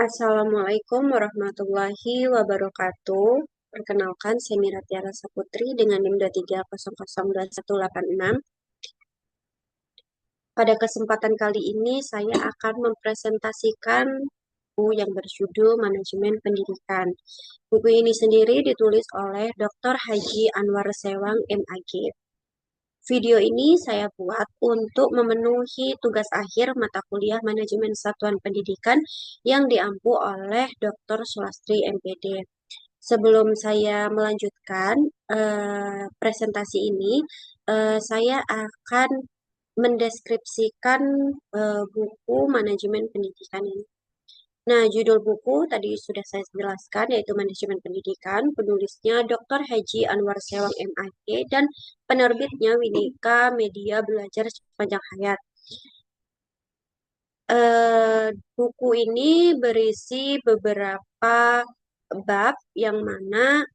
Assalamualaikum warahmatullahi wabarakatuh. Perkenalkan, saya Mira Tiara Saputri dengan NIM 23002186. Pada kesempatan kali ini, saya akan mempresentasikan buku yang berjudul Manajemen Pendidikan. Buku ini sendiri ditulis oleh Dr. Haji Anwar Sewang, MAG. Video ini saya buat untuk memenuhi tugas akhir mata kuliah Manajemen Satuan Pendidikan yang diampu oleh Dr. Sulastri MPD. Sebelum saya melanjutkan presentasi ini, saya akan mendeskripsikan buku Manajemen Pendidikan ini. Nah, judul buku tadi sudah saya jelaskan, yaitu Manajemen Pendidikan. Penulisnya Dr. Haji Anwar Sewang MAG dan penerbitnya Winika Media Belajar Sepanjang Hayat. Buku ini berisi beberapa bab yang mana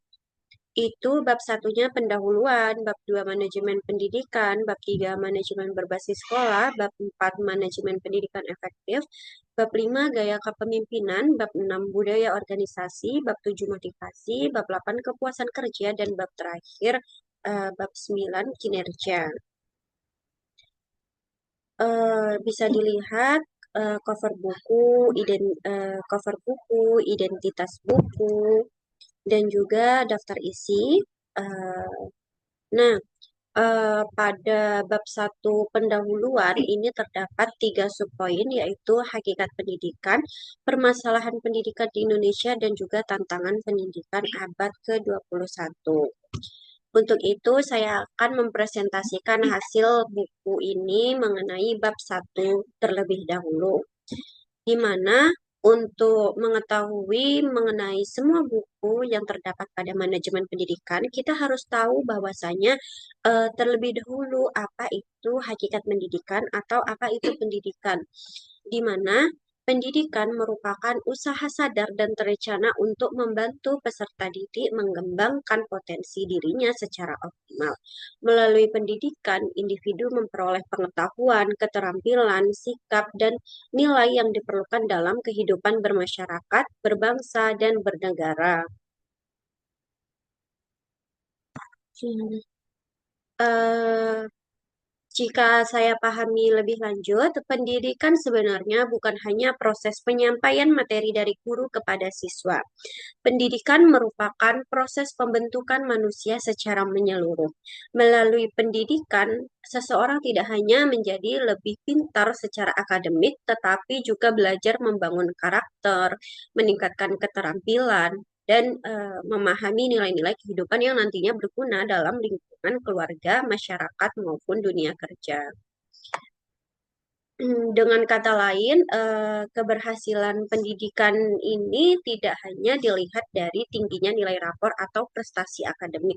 itu bab satunya pendahuluan, bab 2 manajemen pendidikan, bab 3 manajemen berbasis sekolah, bab 4 manajemen pendidikan efektif, bab 5 gaya kepemimpinan, bab 6 budaya organisasi, bab 7 motivasi, bab 8 kepuasan kerja, dan bab terakhir bab 9 kinerja. Bisa dilihat cover buku, identitas buku, dan juga daftar isi. Nah, pada bab 1 pendahuluan ini terdapat 3 subpoin, yaitu hakikat pendidikan, permasalahan pendidikan di Indonesia, dan juga tantangan pendidikan abad ke-21. Untuk itu, saya akan mempresentasikan hasil buku ini mengenai bab 1 terlebih dahulu, di mana untuk mengetahui mengenai semua buku yang terdapat pada manajemen pendidikan, kita harus tahu bahwasanya terlebih dahulu apa itu hakikat pendidikan atau apa itu pendidikan, di mana pendidikan merupakan usaha sadar dan terencana untuk membantu peserta didik mengembangkan potensi dirinya secara optimal. Melalui pendidikan, individu memperoleh pengetahuan, keterampilan, sikap, dan nilai yang diperlukan dalam kehidupan bermasyarakat, berbangsa, dan bernegara. Eh, Jika saya pahami lebih lanjut, pendidikan sebenarnya bukan hanya proses penyampaian materi dari guru kepada siswa. Pendidikan merupakan proses pembentukan manusia secara menyeluruh. Melalui pendidikan, seseorang tidak hanya menjadi lebih pintar secara akademik, tetapi juga belajar membangun karakter, meningkatkan keterampilan, dan memahami nilai-nilai kehidupan yang nantinya berguna dalam lingkungan keluarga, masyarakat, maupun dunia kerja. Dengan kata lain, keberhasilan pendidikan ini tidak hanya dilihat dari tingginya nilai rapor atau prestasi akademik,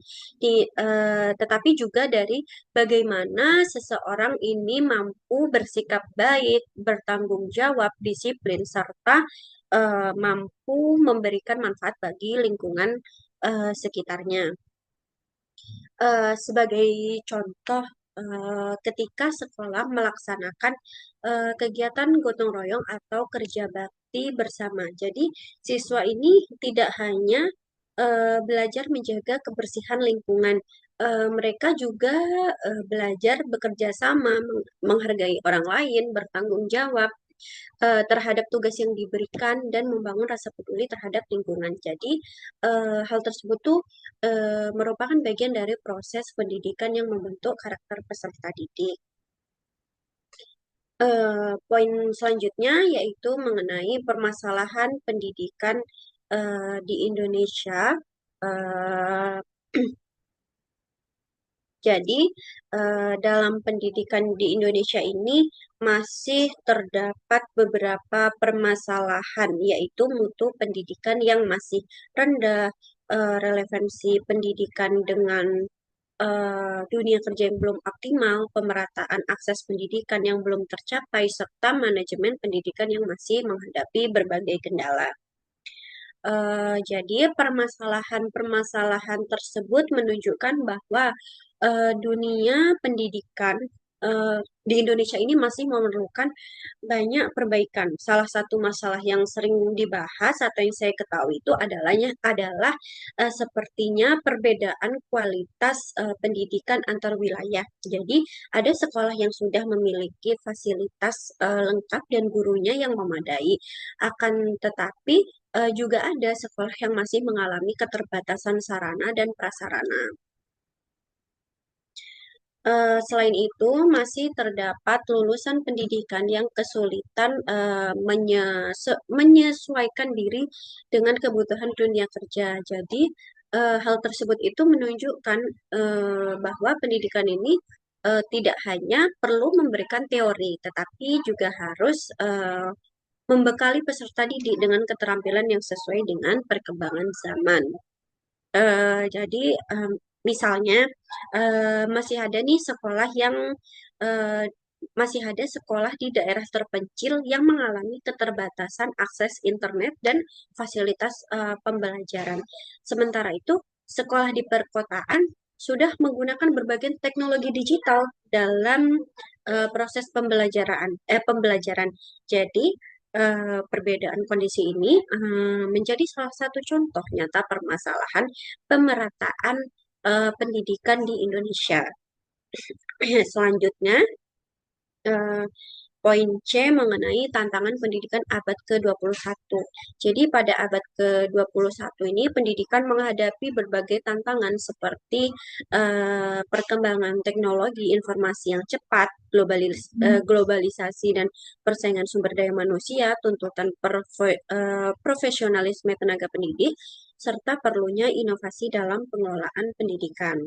tetapi juga dari bagaimana seseorang ini mampu bersikap baik, bertanggung jawab, disiplin, serta mampu memberikan manfaat bagi lingkungan sekitarnya. Sebagai contoh, ketika sekolah melaksanakan kegiatan gotong royong atau kerja bakti bersama. Jadi, siswa ini tidak hanya belajar menjaga kebersihan lingkungan, mereka juga belajar bekerja sama, menghargai orang lain, bertanggung jawab terhadap tugas yang diberikan, dan membangun rasa peduli terhadap lingkungan. Jadi, hal tersebut tuh merupakan bagian dari proses pendidikan yang membentuk karakter peserta didik. Poin selanjutnya yaitu mengenai permasalahan pendidikan di Indonesia. Eh, Jadi, dalam pendidikan di Indonesia ini masih terdapat beberapa permasalahan, yaitu mutu pendidikan yang masih rendah, relevansi pendidikan dengan dunia kerja yang belum optimal, pemerataan akses pendidikan yang belum tercapai, serta manajemen pendidikan yang masih menghadapi berbagai kendala. Jadi permasalahan-permasalahan tersebut menunjukkan bahwa dunia pendidikan eh, di Indonesia ini masih memerlukan banyak perbaikan. Salah satu masalah yang sering dibahas atau yang saya ketahui itu adalah sepertinya perbedaan kualitas pendidikan antar wilayah. Jadi ada sekolah yang sudah memiliki fasilitas lengkap dan gurunya yang memadai. Akan tetapi juga ada sekolah yang masih mengalami keterbatasan sarana dan prasarana. Selain itu, masih terdapat lulusan pendidikan yang kesulitan menyesuaikan diri dengan kebutuhan dunia kerja. Jadi, hal tersebut itu menunjukkan bahwa pendidikan ini tidak hanya perlu memberikan teori, tetapi juga harus membekali peserta didik dengan keterampilan yang sesuai dengan perkembangan zaman. Jadi misalnya masih ada nih sekolah yang eh, masih ada sekolah di daerah terpencil yang mengalami keterbatasan akses internet dan fasilitas pembelajaran. Sementara itu, sekolah di perkotaan sudah menggunakan berbagai teknologi digital dalam proses pembelajaran. Jadi, perbedaan kondisi ini menjadi salah satu contoh nyata permasalahan pemerataan pendidikan di Indonesia. Selanjutnya, eh, poin C mengenai tantangan pendidikan abad ke-21. Jadi pada abad ke-21 ini pendidikan menghadapi berbagai tantangan seperti perkembangan teknologi informasi yang cepat, globalisasi dan persaingan sumber daya manusia, tuntutan profesionalisme tenaga pendidik, serta perlunya inovasi dalam pengelolaan pendidikan.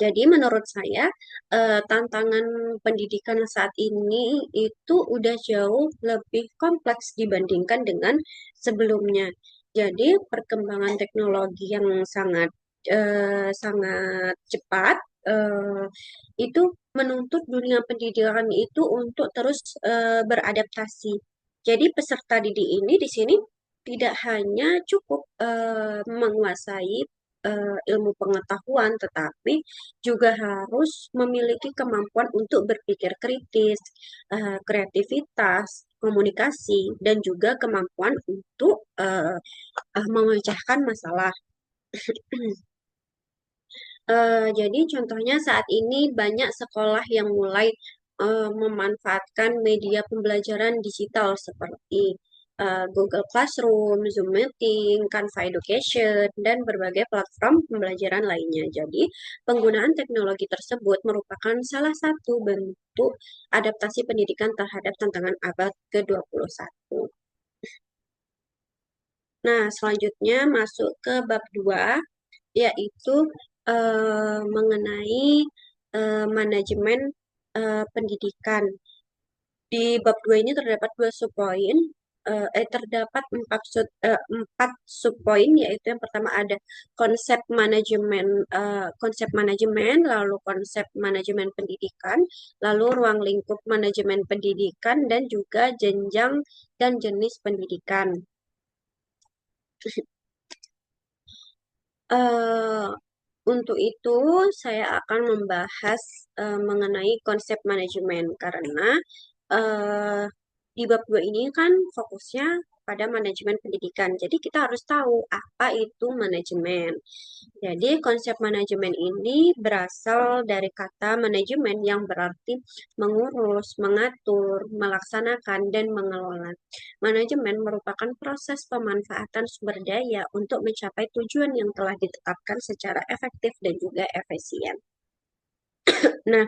Jadi menurut saya tantangan pendidikan saat ini itu udah jauh lebih kompleks dibandingkan dengan sebelumnya. Jadi perkembangan teknologi yang sangat cepat eh, itu menuntut dunia pendidikan itu untuk terus beradaptasi. Jadi peserta didik ini di sini tidak hanya cukup menguasai ilmu pengetahuan, tetapi juga harus memiliki kemampuan untuk berpikir kritis, kreativitas, komunikasi, dan juga kemampuan untuk memecahkan masalah. Jadi contohnya saat ini banyak sekolah yang mulai memanfaatkan media pembelajaran digital seperti Google Classroom, Zoom Meeting, Canva Education, dan berbagai platform pembelajaran lainnya. Jadi penggunaan teknologi tersebut merupakan salah satu bentuk adaptasi pendidikan terhadap tantangan abad ke-21. Nah, selanjutnya masuk ke bab 2 yaitu mengenai manajemen pendidikan. Di bab 2 ini terdapat dua subpoin, terdapat empat subpoin, yaitu yang pertama ada konsep manajemen, lalu konsep manajemen pendidikan, lalu ruang lingkup manajemen pendidikan, dan juga jenjang dan jenis pendidikan. Eh, Untuk itu, saya akan membahas mengenai konsep manajemen karena eh, di bab 2 ini kan fokusnya pada manajemen pendidikan. Jadi kita harus tahu apa itu manajemen. Jadi konsep manajemen ini berasal dari kata manajemen yang berarti mengurus, mengatur, melaksanakan, dan mengelola. Manajemen merupakan proses pemanfaatan sumber daya untuk mencapai tujuan yang telah ditetapkan secara efektif dan juga efisien. Nah,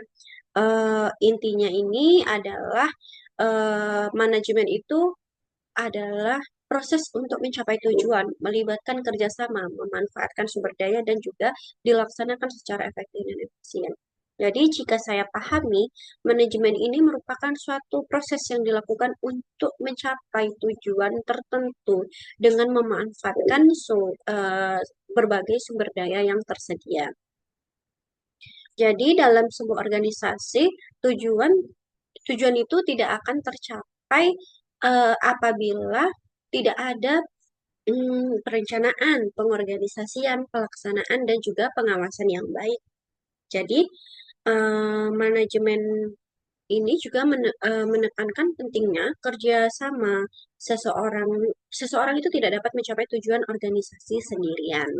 intinya ini adalah manajemen itu adalah proses untuk mencapai tujuan, melibatkan kerjasama, memanfaatkan sumber daya, dan juga dilaksanakan secara efektif dan efisien. Jadi, jika saya pahami, manajemen ini merupakan suatu proses yang dilakukan untuk mencapai tujuan tertentu dengan memanfaatkan berbagai sumber daya yang tersedia. Jadi, dalam sebuah organisasi, tujuan tujuan itu tidak akan tercapai apabila tidak ada perencanaan, pengorganisasian, pelaksanaan, dan juga pengawasan yang baik. Jadi, Manajemen ini juga menekankan pentingnya kerjasama seseorang. Seseorang itu tidak dapat mencapai tujuan organisasi sendirian.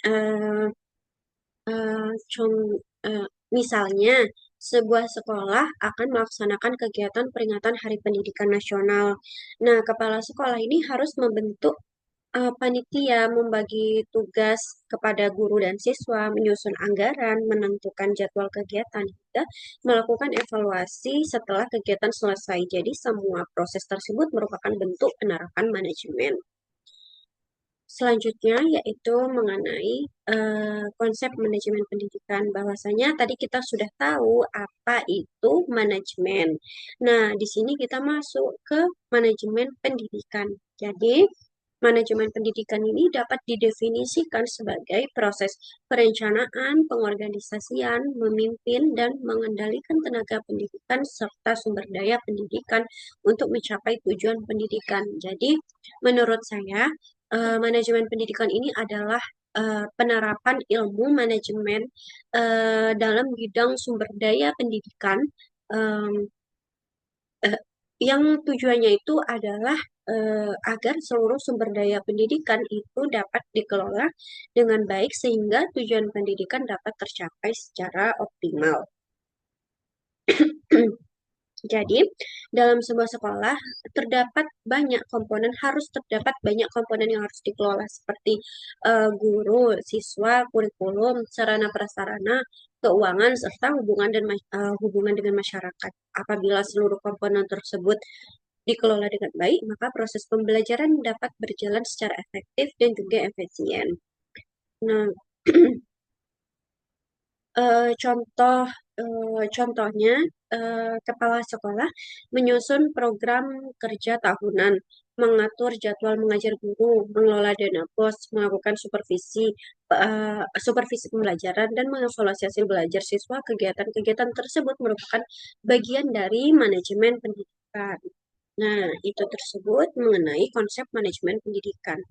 Eh, Con- eh, Misalnya, sebuah sekolah akan melaksanakan kegiatan peringatan Hari Pendidikan Nasional. Nah, kepala sekolah ini harus membentuk panitia, membagi tugas kepada guru dan siswa, menyusun anggaran, menentukan jadwal kegiatan, hingga melakukan evaluasi setelah kegiatan selesai. Jadi, semua proses tersebut merupakan bentuk penerapan manajemen. Selanjutnya yaitu mengenai konsep manajemen pendidikan. Bahwasanya tadi kita sudah tahu apa itu manajemen. Nah, di sini kita masuk ke manajemen pendidikan. Jadi, manajemen pendidikan ini dapat didefinisikan sebagai proses perencanaan, pengorganisasian, memimpin, dan mengendalikan tenaga pendidikan serta sumber daya pendidikan untuk mencapai tujuan pendidikan. Jadi, menurut saya, manajemen pendidikan ini adalah penerapan ilmu manajemen dalam bidang sumber daya pendidikan, em, eh, yang tujuannya itu adalah agar seluruh sumber daya pendidikan itu dapat dikelola dengan baik sehingga tujuan pendidikan dapat tercapai secara optimal. Jadi, dalam sebuah sekolah harus terdapat banyak komponen yang harus dikelola seperti guru, siswa, kurikulum, sarana prasarana, keuangan serta hubungan dengan masyarakat. Apabila seluruh komponen tersebut dikelola dengan baik, maka proses pembelajaran dapat berjalan secara efektif dan juga efisien. Nah, contoh contohnya, kepala sekolah menyusun program kerja tahunan, mengatur jadwal mengajar guru, mengelola dana BOS, melakukan supervisi pembelajaran, dan mengevaluasi hasil belajar siswa. Kegiatan-kegiatan tersebut merupakan bagian dari manajemen pendidikan. Nah, itu tersebut mengenai konsep manajemen pendidikan.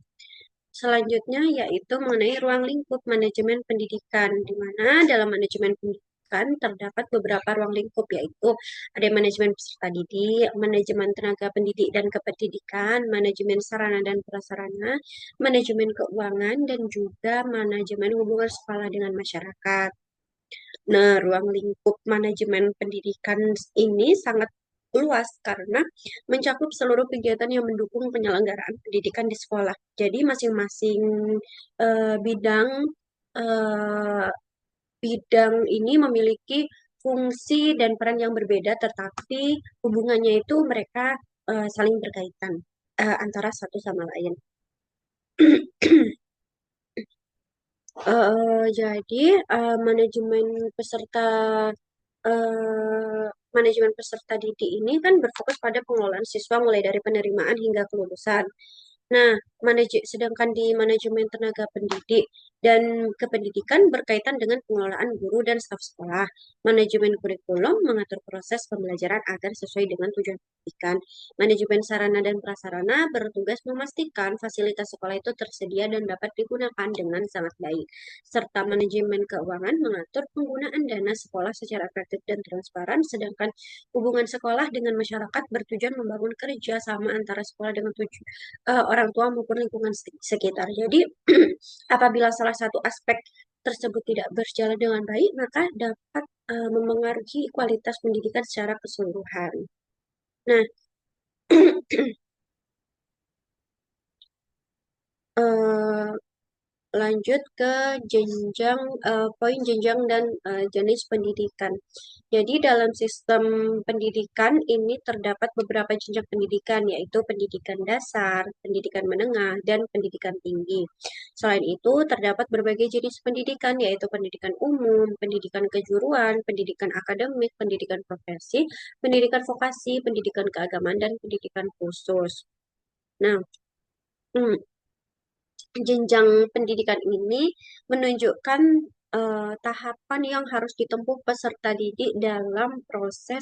Selanjutnya yaitu mengenai ruang lingkup manajemen pendidikan, di mana dalam manajemen pendidikan terdapat beberapa ruang lingkup, yaitu ada manajemen peserta didik, manajemen tenaga pendidik dan kependidikan, manajemen sarana dan prasarana, manajemen keuangan, dan juga manajemen hubungan sekolah dengan masyarakat. Nah, ruang lingkup manajemen pendidikan ini sangat luas karena mencakup seluruh kegiatan yang mendukung penyelenggaraan pendidikan di sekolah. Jadi masing-masing bidang eh, bidang ini memiliki fungsi dan peran yang berbeda, tetapi hubungannya itu mereka saling berkaitan antara satu sama lain. Jadi manajemen peserta eh, manajemen peserta didik ini kan berfokus pada pengelolaan siswa mulai dari penerimaan hingga kelulusan. Nah, sedangkan di manajemen tenaga pendidik dan kependidikan berkaitan dengan pengelolaan guru dan staf sekolah. Manajemen kurikulum mengatur proses pembelajaran agar sesuai dengan tujuan pendidikan. Manajemen sarana dan prasarana bertugas memastikan fasilitas sekolah itu tersedia dan dapat digunakan dengan sangat baik. Serta manajemen keuangan mengatur penggunaan dana sekolah secara efektif dan transparan, sedangkan hubungan sekolah dengan masyarakat bertujuan membangun kerjasama antara sekolah dengan orang tua maupun lingkungan sekitar. Jadi, apabila salah satu aspek tersebut tidak berjalan dengan baik, maka dapat memengaruhi kualitas pendidikan secara keseluruhan. Nah, eh, lanjut ke poin jenjang dan jenis pendidikan. Jadi dalam sistem pendidikan ini terdapat beberapa jenjang pendidikan, yaitu pendidikan dasar, pendidikan menengah, dan pendidikan tinggi. Selain itu terdapat berbagai jenis pendidikan, yaitu pendidikan umum, pendidikan kejuruan, pendidikan akademik, pendidikan profesi, pendidikan vokasi, pendidikan keagamaan, dan pendidikan khusus. Nah, hmm, jenjang pendidikan ini menunjukkan tahapan yang harus ditempuh peserta didik dalam proses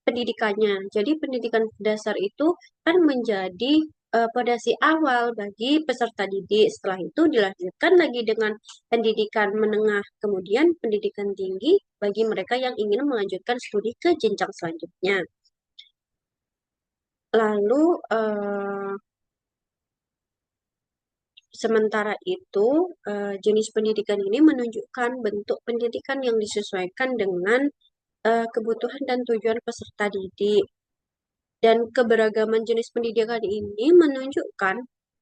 pendidikannya. Jadi pendidikan dasar itu kan menjadi pondasi awal bagi peserta didik. Setelah itu dilanjutkan lagi dengan pendidikan menengah, kemudian pendidikan tinggi bagi mereka yang ingin melanjutkan studi ke jenjang selanjutnya. Lalu, sementara itu, jenis pendidikan ini menunjukkan bentuk pendidikan yang disesuaikan dengan kebutuhan dan tujuan peserta didik. Dan keberagaman jenis pendidikan ini menunjukkan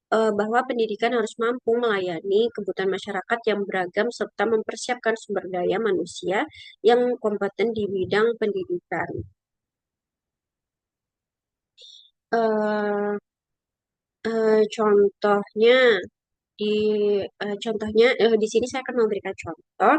bahwa pendidikan harus mampu melayani kebutuhan masyarakat yang beragam serta mempersiapkan sumber daya manusia yang kompeten di bidang pendidikan. Eh, Contohnya di di sini saya akan memberikan contoh.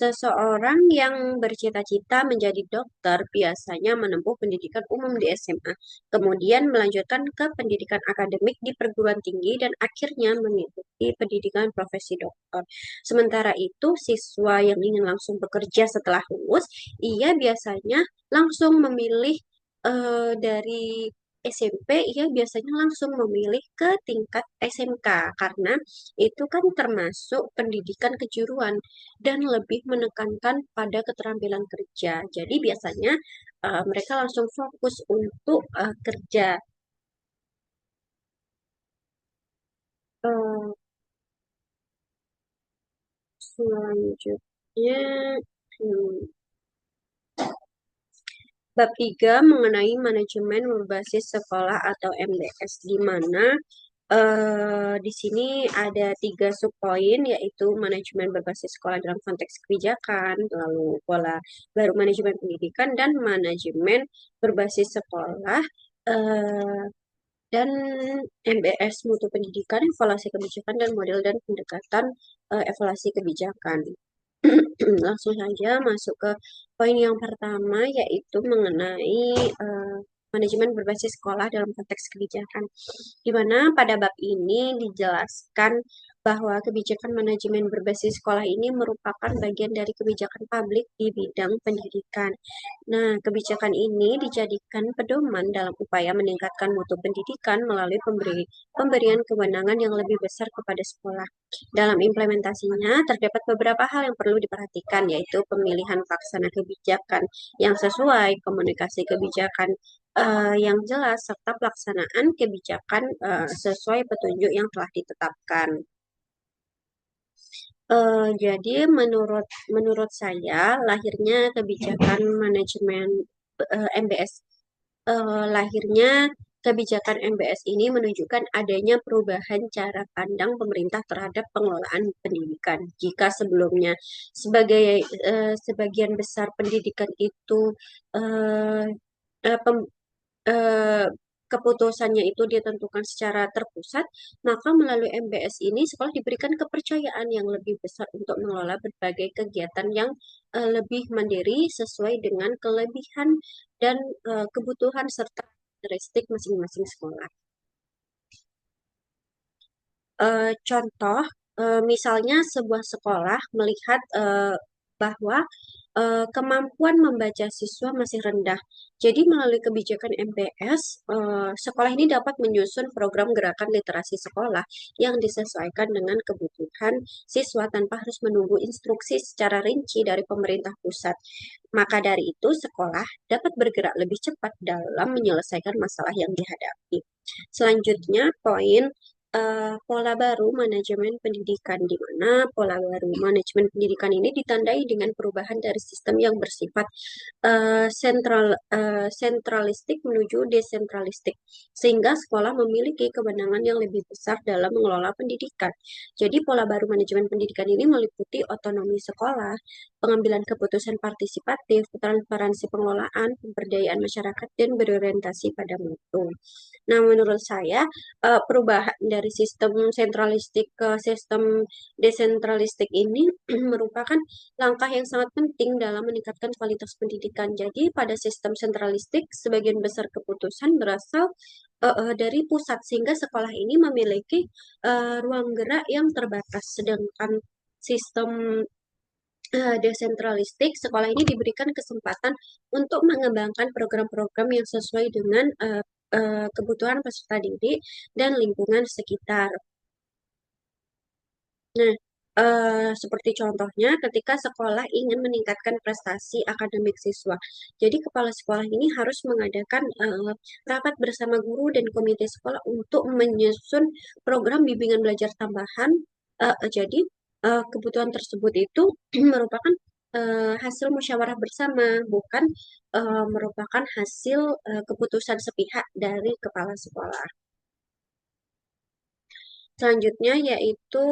Seseorang yang bercita-cita menjadi dokter biasanya menempuh pendidikan umum di SMA, kemudian melanjutkan ke pendidikan akademik di perguruan tinggi dan akhirnya mengikuti pendidikan profesi dokter. Sementara itu, siswa yang ingin langsung bekerja setelah lulus, ia biasanya langsung memilih dari SMP, ia biasanya langsung memilih ke tingkat SMK karena itu kan termasuk pendidikan kejuruan dan lebih menekankan pada keterampilan kerja. Jadi biasanya mereka langsung fokus untuk kerja. Eh, Selanjutnya, hmm, bab 3 mengenai manajemen berbasis sekolah atau MBS, di mana di sini ada 3 subpoin, yaitu manajemen berbasis sekolah dalam konteks kebijakan, lalu pola baru manajemen pendidikan, dan manajemen berbasis sekolah, eh, dan MBS mutu pendidikan, evaluasi kebijakan, dan model dan pendekatan evaluasi kebijakan. Langsung saja masuk ke poin yang pertama, yaitu mengenai manajemen berbasis sekolah dalam konteks kebijakan, di mana pada bab ini dijelaskan bahwa kebijakan manajemen berbasis sekolah ini merupakan bagian dari kebijakan publik di bidang pendidikan. Nah, kebijakan ini dijadikan pedoman dalam upaya meningkatkan mutu pendidikan melalui pemberian kewenangan yang lebih besar kepada sekolah. Dalam implementasinya, terdapat beberapa hal yang perlu diperhatikan, yaitu pemilihan pelaksana kebijakan yang sesuai, komunikasi kebijakan yang jelas, serta pelaksanaan kebijakan sesuai petunjuk yang telah ditetapkan. Jadi menurut saya lahirnya kebijakan manajemen MBS lahirnya kebijakan MBS ini menunjukkan adanya perubahan cara pandang pemerintah terhadap pengelolaan pendidikan. Jika sebelumnya sebagian besar pendidikan itu eh, eh, pem- eh, keputusannya itu ditentukan secara terpusat, maka melalui MBS ini sekolah diberikan kepercayaan yang lebih besar untuk mengelola berbagai kegiatan yang lebih mandiri sesuai dengan kelebihan dan kebutuhan serta karakteristik masing-masing sekolah. Contoh, misalnya sebuah sekolah melihat bahwa kemampuan membaca siswa masih rendah. Jadi melalui kebijakan MPS, sekolah ini dapat menyusun program gerakan literasi sekolah yang disesuaikan dengan kebutuhan siswa tanpa harus menunggu instruksi secara rinci dari pemerintah pusat. Maka dari itu, sekolah dapat bergerak lebih cepat dalam menyelesaikan masalah yang dihadapi. Selanjutnya, poin pola baru manajemen pendidikan, di mana pola baru manajemen pendidikan ini ditandai dengan perubahan dari sistem yang bersifat sentralistik menuju desentralistik, sehingga sekolah memiliki kewenangan yang lebih besar dalam mengelola pendidikan. Jadi pola baru manajemen pendidikan ini meliputi otonomi sekolah, pengambilan keputusan partisipatif, transparansi pengelolaan, pemberdayaan masyarakat, dan berorientasi pada mutu. Nah, menurut saya perubahan dari sistem sentralistik ke sistem desentralistik ini merupakan langkah yang sangat penting dalam meningkatkan kualitas pendidikan. Jadi, pada sistem sentralistik, sebagian besar keputusan berasal dari pusat, sehingga sekolah ini memiliki ruang gerak yang terbatas. Sedangkan sistem desentralistik, sekolah ini diberikan kesempatan untuk mengembangkan program-program yang sesuai dengan kebutuhan peserta didik dan lingkungan sekitar. Nah, seperti contohnya ketika sekolah ingin meningkatkan prestasi akademik siswa. Jadi kepala sekolah ini harus mengadakan rapat bersama guru dan komite sekolah untuk menyusun program bimbingan belajar tambahan. Jadi kebutuhan tersebut itu merupakan hasil musyawarah bersama, bukan merupakan hasil keputusan sepihak dari kepala sekolah. Selanjutnya yaitu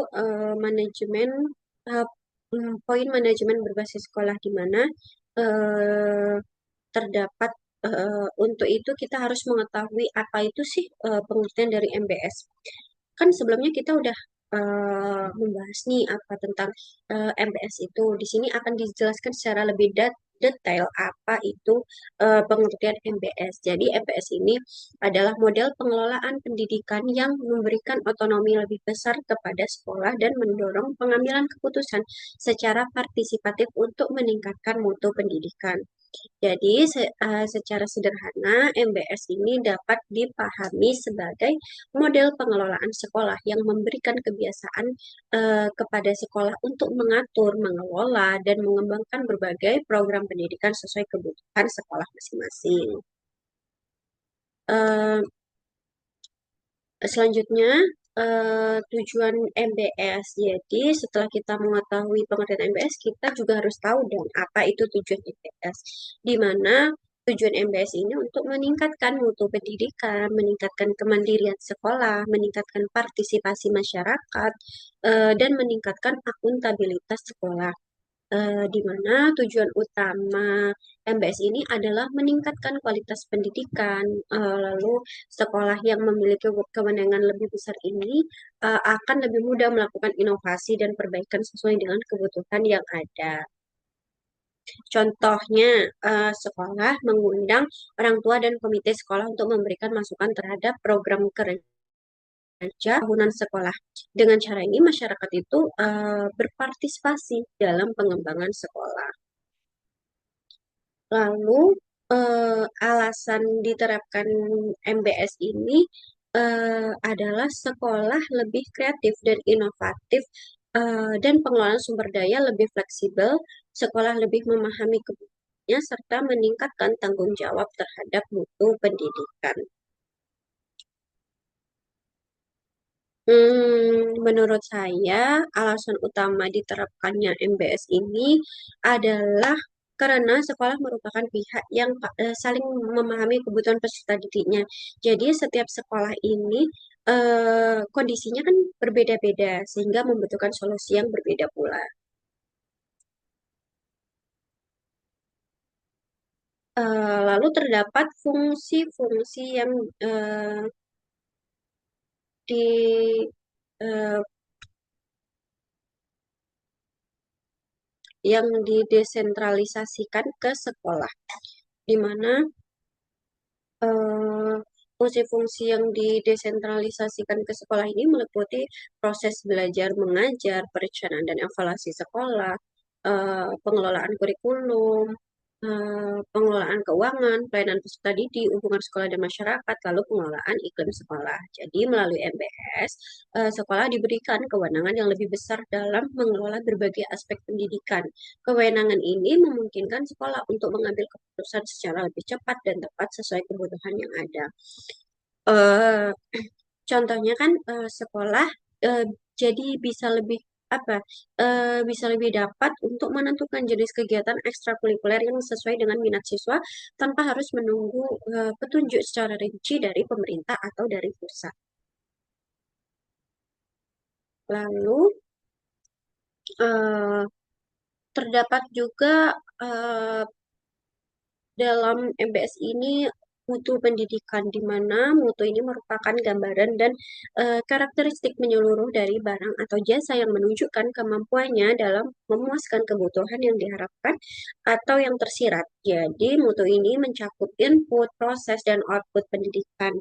manajemen eh, poin manajemen berbasis sekolah di mana eh, terdapat untuk itu kita harus mengetahui apa itu sih pengertian dari MBS. Kan sebelumnya kita udah membahas nih apa tentang MBS itu. Di sini akan dijelaskan secara lebih detail apa itu pengertian MBS. Jadi MBS ini adalah model pengelolaan pendidikan yang memberikan otonomi lebih besar kepada sekolah dan mendorong pengambilan keputusan secara partisipatif untuk meningkatkan mutu pendidikan. Jadi, secara sederhana, MBS ini dapat dipahami sebagai model pengelolaan sekolah yang memberikan kebiasaan kepada sekolah untuk mengatur, mengelola, dan mengembangkan berbagai program pendidikan sesuai kebutuhan sekolah masing-masing. Eh, Selanjutnya, tujuan MBS. Jadi, setelah kita mengetahui pengertian MBS, kita juga harus tahu dong apa itu tujuan MBS. Di mana tujuan MBS ini untuk meningkatkan mutu pendidikan, meningkatkan kemandirian sekolah, meningkatkan partisipasi masyarakat, dan meningkatkan akuntabilitas sekolah. Di mana tujuan utama MBS ini adalah meningkatkan kualitas pendidikan. Lalu sekolah yang memiliki kewenangan lebih besar ini akan lebih mudah melakukan inovasi dan perbaikan sesuai dengan kebutuhan yang ada. Contohnya, sekolah mengundang orang tua dan komite sekolah untuk memberikan masukan terhadap program kerja tahunan sekolah. Dengan cara ini masyarakat itu berpartisipasi dalam pengembangan sekolah. Lalu alasan diterapkan MBS ini adalah sekolah lebih kreatif dan inovatif dan pengelolaan sumber daya lebih fleksibel, sekolah lebih memahami kebutuhannya serta meningkatkan tanggung jawab terhadap mutu pendidikan. Menurut saya, alasan utama diterapkannya MBS ini adalah karena sekolah merupakan pihak yang saling memahami kebutuhan peserta didiknya. Jadi setiap sekolah ini kondisinya kan berbeda-beda sehingga membutuhkan solusi yang berbeda pula. Lalu terdapat fungsi-fungsi yang di eh, yang didesentralisasikan ke sekolah, di mana eh, fungsi-fungsi yang didesentralisasikan ke sekolah ini meliputi proses belajar mengajar, perencanaan dan evaluasi sekolah, pengelolaan kurikulum, pengelolaan keuangan, pelayanan peserta didik, hubungan sekolah dan masyarakat, lalu pengelolaan iklim sekolah. Jadi melalui MBS, sekolah diberikan kewenangan yang lebih besar dalam mengelola berbagai aspek pendidikan. Kewenangan ini memungkinkan sekolah untuk mengambil keputusan secara lebih cepat dan tepat sesuai kebutuhan yang ada. Eh, Contohnya kan sekolah eh, jadi bisa lebih apa bisa lebih dapat untuk menentukan jenis kegiatan ekstrakurikuler yang sesuai dengan minat siswa tanpa harus menunggu petunjuk secara rinci dari pemerintah atau dari pusat. Lalu eh, terdapat juga eh, dalam MBS ini mutu pendidikan, di mana mutu ini merupakan gambaran dan karakteristik menyeluruh dari barang atau jasa yang menunjukkan kemampuannya dalam memuaskan kebutuhan yang diharapkan atau yang tersirat. Jadi, mutu ini mencakup input, proses, dan output pendidikan.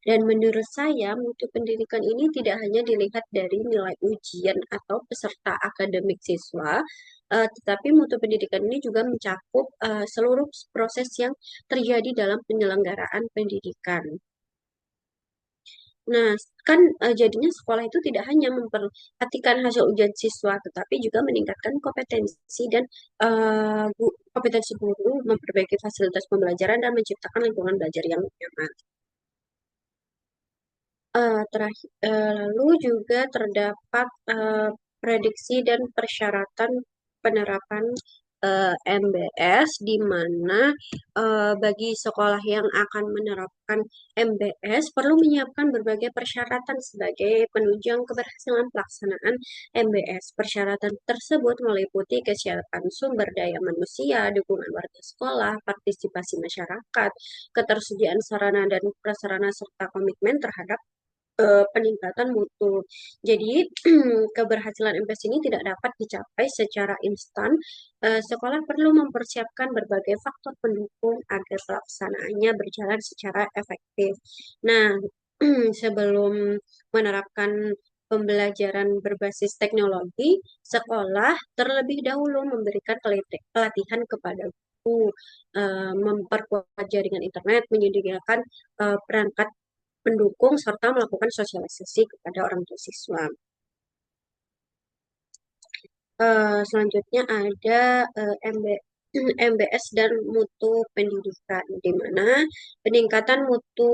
Dan menurut saya, mutu pendidikan ini tidak hanya dilihat dari nilai ujian atau peserta akademik siswa, tetapi mutu pendidikan ini juga mencakup seluruh proses yang terjadi dalam penyelenggaraan pendidikan. Nah, kan jadinya sekolah itu tidak hanya memperhatikan hasil ujian siswa, tetapi juga meningkatkan kompetensi dan kompetensi guru, memperbaiki fasilitas pembelajaran dan menciptakan lingkungan belajar yang nyaman. Lalu juga terdapat prediksi dan persyaratan penerapan MBS, di mana bagi sekolah yang akan menerapkan MBS perlu menyiapkan berbagai persyaratan sebagai penunjang keberhasilan pelaksanaan MBS. Persyaratan tersebut meliputi kesiapan sumber daya manusia, dukungan warga sekolah, partisipasi masyarakat, ketersediaan sarana dan prasarana, serta komitmen terhadap peningkatan mutu. Jadi, keberhasilan MPS ini tidak dapat dicapai secara instan. Sekolah perlu mempersiapkan berbagai faktor pendukung agar pelaksanaannya berjalan secara efektif. Nah, sebelum menerapkan pembelajaran berbasis teknologi, sekolah terlebih dahulu memberikan pelatihan kepada guru, memperkuat jaringan internet, menyediakan perangkat pendukung, serta melakukan sosialisasi kepada orang tua siswa. Selanjutnya ada MBS dan mutu pendidikan, di mana peningkatan mutu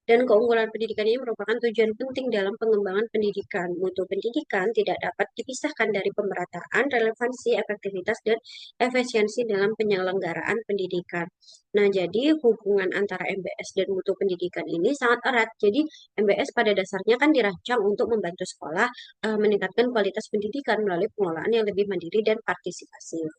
dan keunggulan pendidikan ini merupakan tujuan penting dalam pengembangan pendidikan. Mutu pendidikan tidak dapat dipisahkan dari pemerataan, relevansi, efektivitas, dan efisiensi dalam penyelenggaraan pendidikan. Nah, jadi hubungan antara MBS dan mutu pendidikan ini sangat erat. Jadi, MBS pada dasarnya kan dirancang untuk membantu sekolah meningkatkan kualitas pendidikan melalui pengelolaan yang lebih mandiri dan partisipatif.